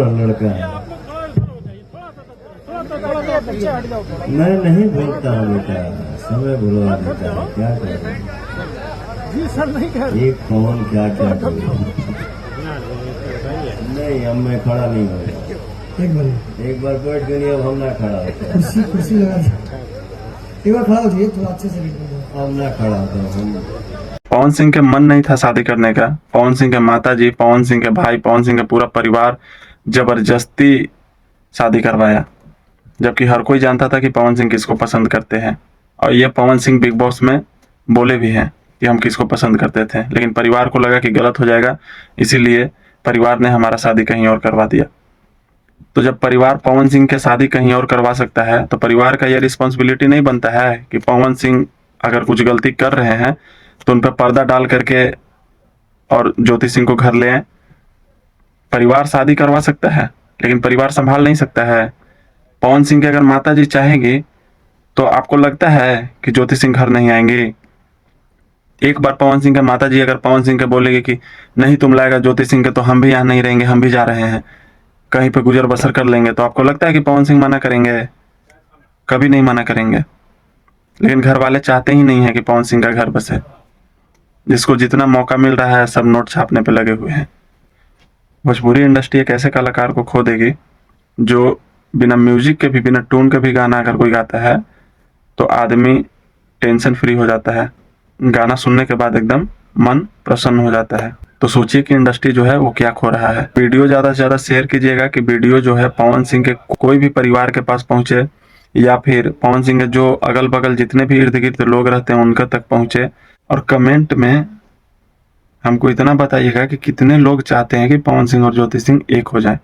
लड़का है। मैं नहीं बोलता हूँ बेटा, समय भुलवा देता है, क्या करें। जी सर नहीं कह ये कौन क्या क्या करे। नहीं, अब मैं खड़ा नहीं होगा। एक बार बैठ गई, अब हम ना खड़ा होता। कुर्सी लगा एक बार खड़ा हो जाइए थोड़ा अच्छे से। अब ना खड़ा होता हम। पवन सिंह के मन नहीं था शादी करने का। पवन सिंह के माताजी, पवन सिंह के भाई, पवन सिंह का पूरा परिवार जबरदस्ती शादी करवाया, जबकि हर कोई जानता था कि पवन सिंह किसको पसंद करते हैं। और ये पवन सिंह बिग बॉस में बोले भी हैं कि हम किसको पसंद करते थे, लेकिन परिवार को लगा कि गलत हो जाएगा, इसीलिए परिवार ने हमारा शादी कहीं और करवा दिया। तो जब परिवार पवन सिंह के शादी कहीं और करवा सकता है, तो परिवार का यह रिस्पॉन्सिबिलिटी नहीं बनता है कि पवन सिंह अगर कुछ गलती कर रहे हैं तो उन पर पर्दा डाल करके और ज्योति सिंह को घर ले आए। परिवार शादी करवा सकता है, लेकिन परिवार संभाल नहीं सकता है। पवन सिंह की अगर माता जी चाहेंगी तो आपको लगता है कि ज्योति सिंह घर नहीं आएंगी? एक बार पवन सिंह के माता जी अगर पवन सिंह के बोलेगी कि नहीं तुम लाएगा ज्योति सिंह के, तो हम भी यहाँ नहीं रहेंगे, हम भी जा रहे हैं, कहीं पे गुजर बसर कर लेंगे, तो आपको लगता है कि पवन सिंह मना करेंगे? कभी नहीं मना करेंगे। लेकिन घर वाले चाहते ही नहीं है कि पवन सिंह का घर बसे। जिसको जितना मौका मिल रहा है सब नोट छापने पे लगे हुए हैं। भोजपुरी इंडस्ट्री एक ऐसे कलाकार को खो देगी जो बिना म्यूजिक के भी, बिना टून के भी गाना अगर कोई गाता है तो आदमी टेंशन फ्री हो जाता है। गाना सुनने के बाद एकदम मन प्रसन्न हो जाता है। तो सोचिए कि इंडस्ट्री जो है वो क्या खो रहा है। वीडियो ज्यादा से ज्यादा शेयर कीजिएगा कि वीडियो जो है पवन सिंह के कोई भी परिवार के पास पहुंचे, या फिर पवन सिंह के जो अगल बगल जितने भी इर्द गिर्द लोग रहते हैं उनका तक पहुंचे। और कमेंट में हमको इतना बताइएगा कि कितने लोग चाहते हैं कि पवन सिंह और ज्योति सिंह एक हो जाए।